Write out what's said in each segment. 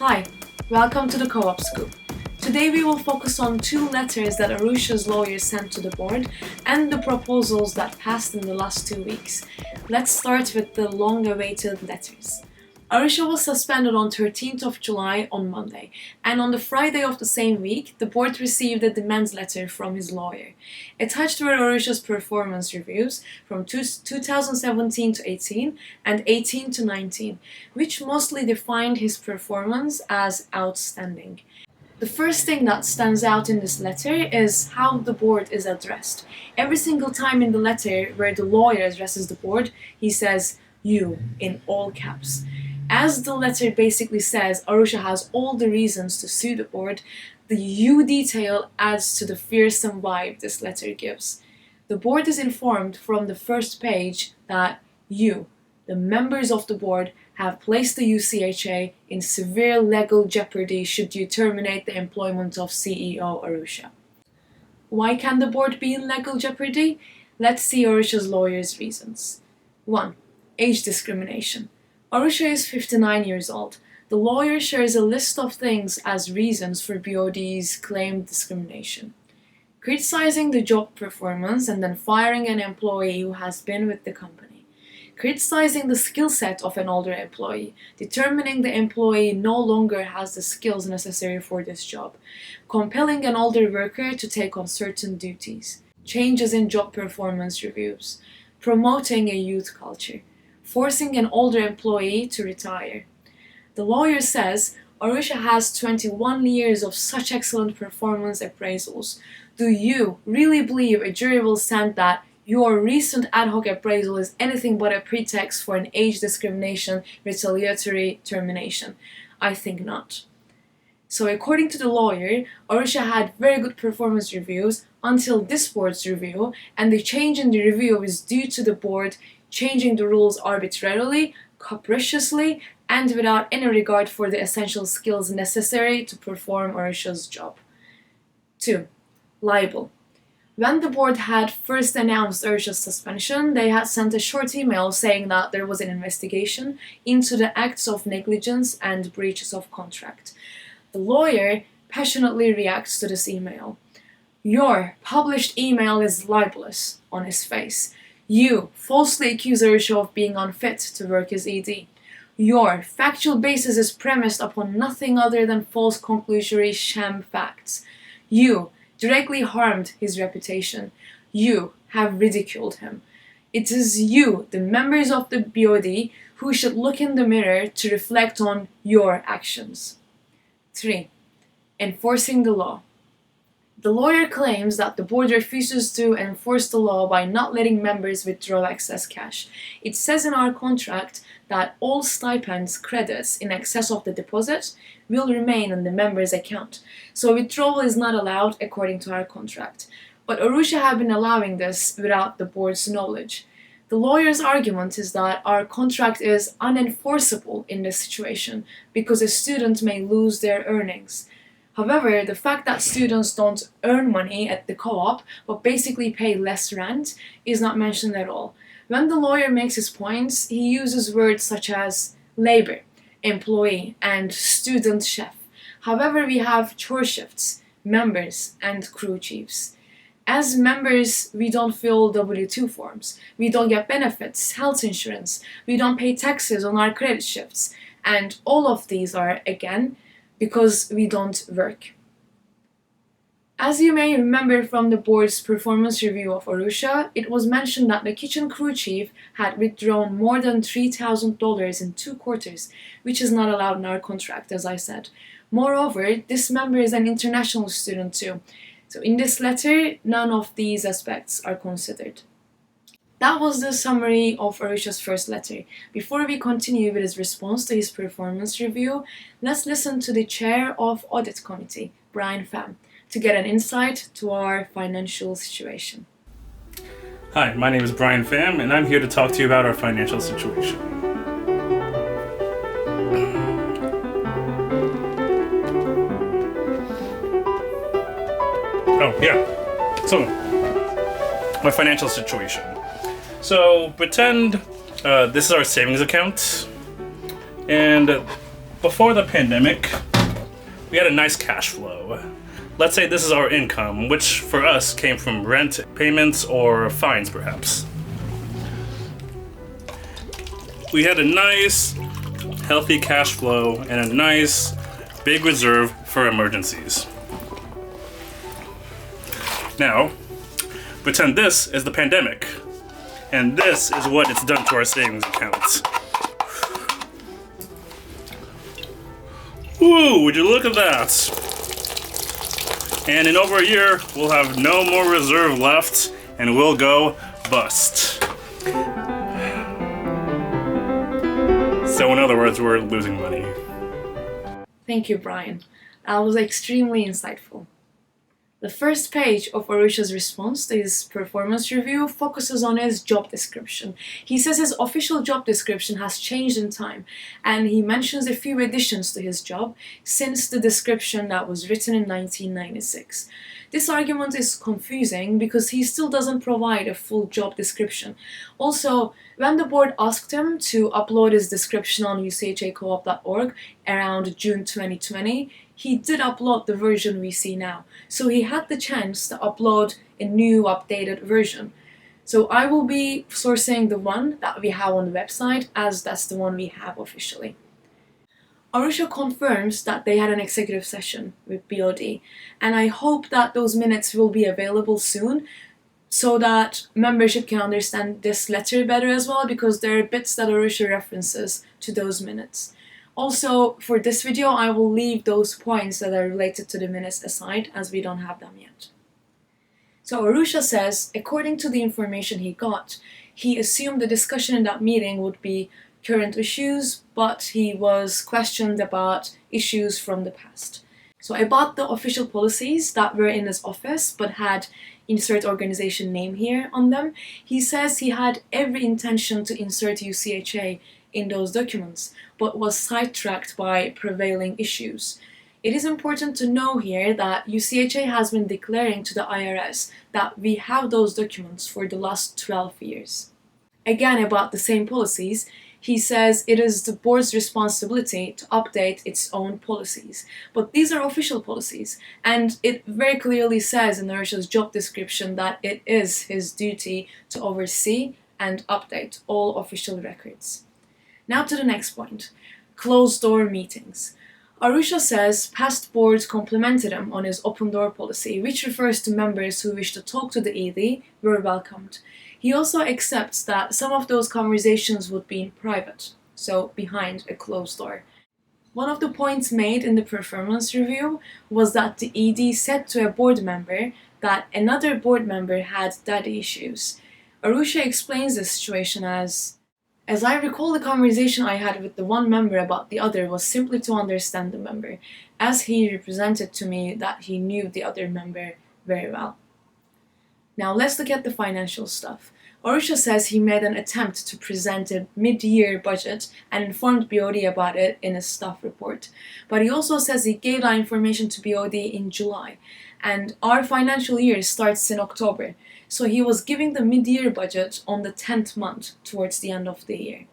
Hi, welcome to the Co-op Scoop. Today we will focus on two letters that Arusha's lawyers sent to the board and the proposals that passed in the last 2 weeks. Let's start with the long-awaited letters. Arusha was suspended on 13th of July on Monday, and on the Friday of the same week, the board received a demands letter from his lawyer. Attached were Arusha's performance reviews from 2017 to 18 and 18 to 19, which mostly defined his performance as outstanding. The first thing that stands out in this letter is how the board is addressed. Every single time in the letter where the lawyer addresses the board, he says, "you," in all caps. As the letter basically says, Arusha has all the reasons to sue the board, the "you" detail adds to the fearsome vibe this letter gives. The board is informed from the first page that you, the members of the board, have placed the UCHA in severe legal jeopardy should you terminate the employment of CEO Arusha. Why can the board be in legal jeopardy? Let's see Arusha's lawyer's reasons. 1. Age discrimination. Arusha is 59 years old. The lawyer shares a list of things as reasons for BOD's claimed discrimination. Criticizing the job performance and then firing an employee who has been with the company. Criticizing the skill set of an older employee, determining the employee no longer has the skills necessary for this job. Compelling an older worker to take on certain duties. Changes in job performance reviews. Promoting a youth culture. Forcing an older employee to retire. The lawyer says Arusha has 21 years of such excellent performance appraisals. Do you really believe a jury will stand that your recent ad hoc appraisal is anything but a pretext for an age discrimination retaliatory termination? I think not. So according to the lawyer, Arusha had very good performance reviews until this board's review, and the change in the review is due to the board changing the rules arbitrarily, capriciously, and without any regard for the essential skills necessary to perform Arusha's job. 2. Libel. When the board had first announced Arusha's suspension, they had sent a short email saying that there was an investigation into the acts of negligence and breaches of contract. The lawyer passionately reacts to this email. "Your published email is libelous," on his face. You falsely accuse Arusha of being unfit to work as ED. Your factual basis is premised upon nothing other than false conclusory sham facts. You directly harmed his reputation. You have ridiculed him. It is you, the members of the BOD, who should look in the mirror to reflect on your actions. 3. Enforcing the law. The lawyer claims that the board refuses to enforce the law by not letting members withdraw excess cash. It says in our contract that all stipends credits in excess of the deposit will remain in the member's account, so withdrawal is not allowed according to our contract. But Arusha have been allowing this without the board's knowledge. The lawyer's argument is that our contract is unenforceable in this situation because a student may lose their earnings. However, the fact that students don't earn money at the co-op but basically pay less rent is not mentioned at all. When the lawyer makes his points, he uses words such as labor, employee, and student chef. However, we have chore shifts, members, and crew chiefs. As members, we don't fill W-2 forms, we don't get benefits, health insurance, we don't pay taxes on our credit shifts, and all of these are, again, because we don't work. As you may remember from the board's performance review of Arusha, it was mentioned that the kitchen crew chief had withdrawn more than $3,000 in 2 quarters, which is not allowed in our contract, as I said. Moreover, this member is an international student too. So in this letter, none of these aspects are considered. That was the summary of Arusha's first letter. Before we continue with his response to his performance review, let's listen to the chair of Audit Committee, Brian Pham, to get an insight to our financial situation. Hi, my name is Brian Pham, and I'm here to talk to you about our financial situation. So, my financial situation. So, pretend this is our savings account, and before the pandemic, we had a nice cash flow. Let's say this is our income, which for us came from rent payments or fines perhaps. We had a nice, healthy cash flow and a nice, big reserve for emergencies. Now, pretend this is the pandemic, and this is what it's done to our savings accounts. Woo, would you look at that? And in over a year, we'll have no more reserve left, and we'll go bust. So in other words, we're losing money. Thank you, Brian. That was extremely insightful. The first page of Arusha's response to his performance review focuses on his job description. He says his official job description has changed in time, and he mentions a few additions to his job since the description that was written in 1996. This argument is confusing because he still doesn't provide a full job description. Also, when the board asked him to upload his description on uchacoop.org around June 2020, he did upload the version we see now, so he had the chance to upload a new updated version. So I will be sourcing the one that we have on the website, as that's the one we have officially. Arusha confirms that they had an executive session with BOD, and I hope that those minutes will be available soon so that membership can understand this letter better as well, because there are bits that Arusha references to those minutes. Also, for this video, I will leave those points that are related to the minutes aside, as we don't have them yet. So Arusha says, according to the information he got, he assumed the discussion in that meeting would be current issues, but he was questioned about issues from the past. So about the official policies that were in his office but had insert organization name here on them, he says he had every intention to insert UCHA in those documents, but was sidetracked by prevailing issues. It is important to know here that UCHA has been declaring to the IRS that we have those documents for the last 12 years. Again, about the same policies, he says it is the board's responsibility to update its own policies. But these are official policies, and it very clearly says in Arusha's job description that it is his duty to oversee and update all official records. Now to the next point, closed-door meetings. Arusha says past boards complimented him on his open-door policy, which refers to members who wish to talk to the ED were welcomed. He also accepts that some of those conversations would be in private, so behind a closed door. One of the points made in the performance review was that the ED said to a board member that another board member had daddy issues. Arusha explains the situation as I recall, the conversation I had with the one member about the other was simply to understand the member, as he represented to me that he knew the other member very well. Now let's look at the financial stuff. Arusha says he made an attempt to present a mid-year budget and informed BOD about it in his staff report. But he also says he gave that information to BOD in July, and our financial year starts in October. So he was giving the mid-year budget on the 10th month towards the end of the year.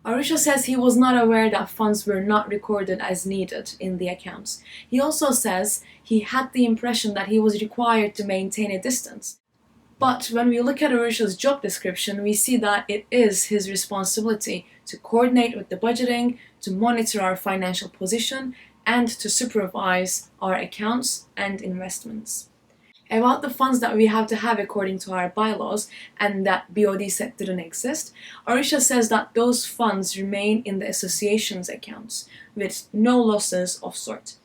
Arusha says he was not aware that funds were not recorded as needed in the accounts. He also says he had the impression that he was required to maintain a distance. But when we look at Arusha's job description, we see that it is his responsibility to coordinate with the budgeting, to monitor our financial position, and to supervise our accounts and investments. About the funds that we have to have according to our bylaws and that BOD said didn't exist, Arusha says that those funds remain in the association's accounts with no losses of sort.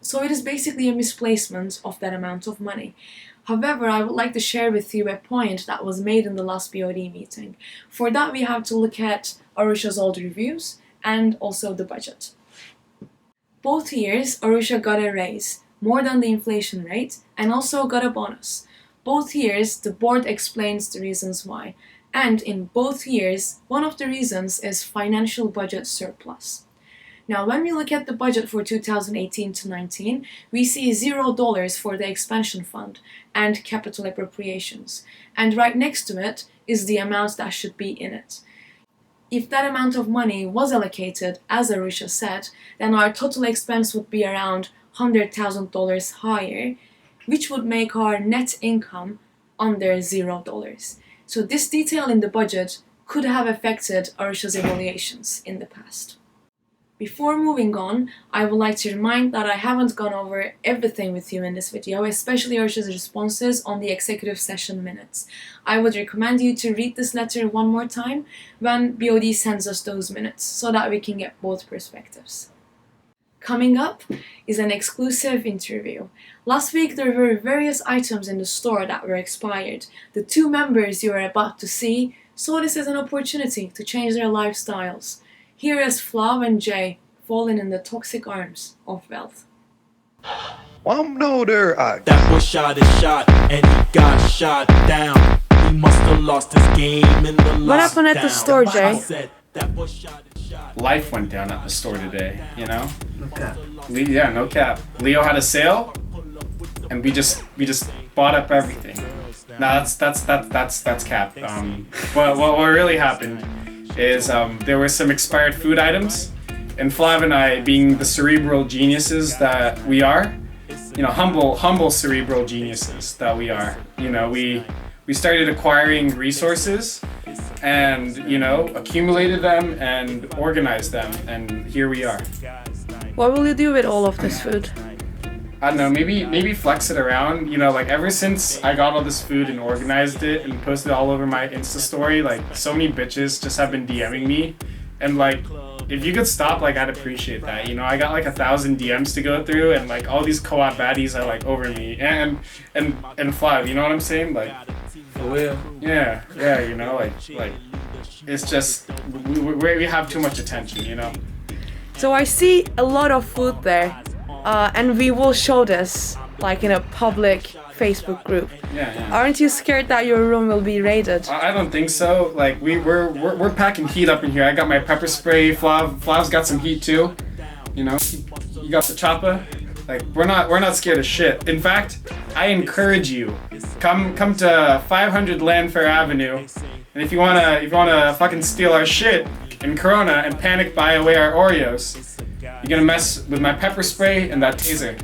So it is basically a misplacement of that amount of money. However, I would like to share with you a point that was made in the last BOD meeting. For that, we have to look at Arusha's old reviews and also the budget. Both years, Arusha got a raise, more than the inflation rate, and also got a bonus. Both years, the board explains the reasons why, and in both years, one of the reasons is financial budget surplus. Now, when we look at the budget for 2018 to 19, we see $0 for the expansion fund and capital appropriations, and right next to it is the amount that should be in it. If that amount of money was allocated, as Arusha said, then our total expense would be around $100,000 higher, which would make our net income under $0. So this detail in the budget could have affected Arusha's evaluations in the past. Before moving on, I would like to remind that I haven't gone over everything with you in this video, especially Arusha's responses on the executive session minutes. I would recommend you to read this letter one more time when BOD sends us those minutes, so that we can get both perspectives. Coming up is an exclusive interview. Last week there were various items in the store that were expired. The two members you are about to see saw this as an opportunity to change their lifestyles. Here is Clav and Jay falling in the toxic arms of wealth. No, there. That boy shot his shot and he got shot down. He must have lost his game in the lockdown. What happened at the store, Jay? Life went down at the store today, you know? No cap. Yeah, no cap. Leo had a sale, and we just bought up everything. No, that's cap. But what really happened is there were some expired food items, and Flav and I, being the cerebral geniuses that we are, you know, humble cerebral geniuses that we are, you know, we started acquiring resources and, you know, accumulated them and organized them, and here we are. What will you do with all of this food? I don't know, maybe flex it around, you know, like ever since I got all this food and organized it and posted it all over my Insta story, like so many bitches just have been DMing me, and like, if you could stop, like, I'd appreciate that, you know. I got like 1,000 DMs to go through, and like all these co-op baddies are like over me, and Flav, you know what I'm saying, like, For real? yeah, you know, like it's just we have too much attention, you know. So I see a lot of food there, and we will show this like in a public Facebook group. Yeah. Aren't you scared that your room will be raided? I don't think so. Like we're packing heat up in here. I got my pepper spray. Flav's got some heat too. You know, you got the chopper. Like we're not scared of shit. In fact, I encourage you, come to 500 Landfair Avenue, and if you wanna fucking steal our shit in Corona and panic buy away our Oreos, you're gonna mess with my pepper spray and that taser.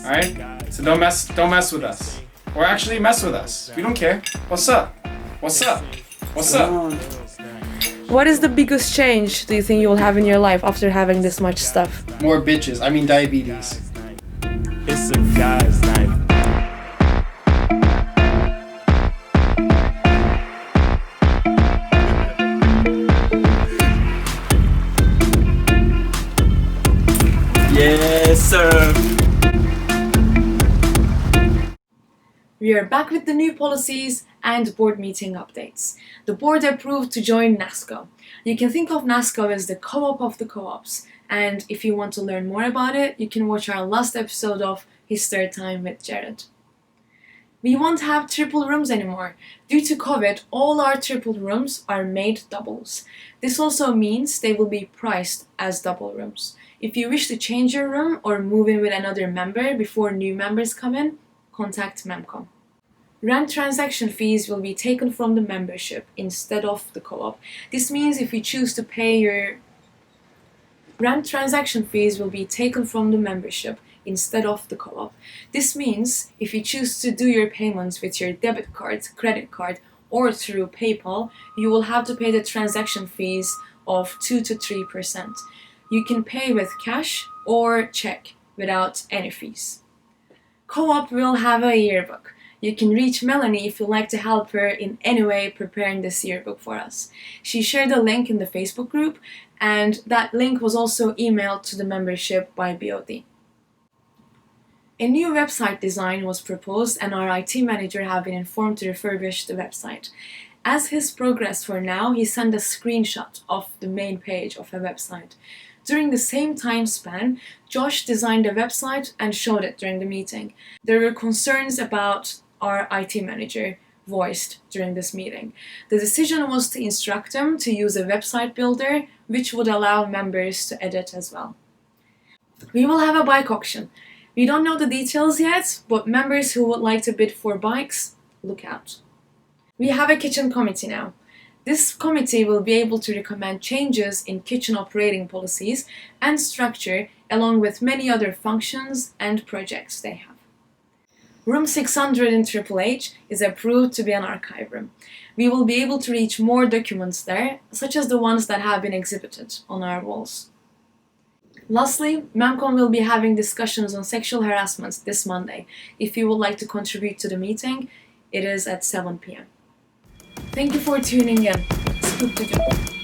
All right? So don't mess with us. Or actually mess with us. We don't care. What's up? What is the biggest change do you think you will have in your life after having this much stuff? More bitches. I mean diabetes. It's a guy's night. Yes, sir. We are back with the new policies and board meeting updates. The board approved to join NASCO. You can think of NASCO as the co-op of the co-ops, and if you want to learn more about it, you can watch our last episode of His Third Time with Jared. We won't have triple rooms anymore. Due to COVID, all our triple rooms are made doubles. This also means they will be priced as double rooms. If you wish to change your room or move in with another member before new members come in, contact Memcom. Rent transaction fees will be taken from the membership instead of the co-op. This means if you choose to pay your rent transaction fees will be taken from the membership instead of the co-op. This means if you choose to do your payments with your debit card, credit card, or through PayPal, you will have to pay the transaction fees of 2 to 3%. You can pay with cash or check without any fees. Co-op will have a yearbook. You can reach Melanie if you'd like to help her in any way preparing this yearbook for us. She shared a link in the Facebook group, and that link was also emailed to the membership by BOD. A new website design was proposed, and our IT manager have been informed to refurbish the website. As his progress for now, he sent a screenshot of the main page of a website. During the same time span, Josh designed a website and showed it during the meeting. There were concerns about our IT manager voiced during this meeting. The decision was to instruct them to use a website builder, which would allow members to edit as well. We will have a bike auction. We don't know the details yet, but members who would like to bid for bikes, look out. We have a kitchen committee now. This committee will be able to recommend changes in kitchen operating policies and structure, along with many other functions and projects they have. Room 600 in Triple H is approved to be an archive room. We will be able to reach more documents there, such as the ones that have been exhibited on our walls. Lastly, MEMCON will be having discussions on sexual harassment this Monday. If you would like to contribute to the meeting, it is at 7 p.m. Thank you for tuning in. Scoop to do.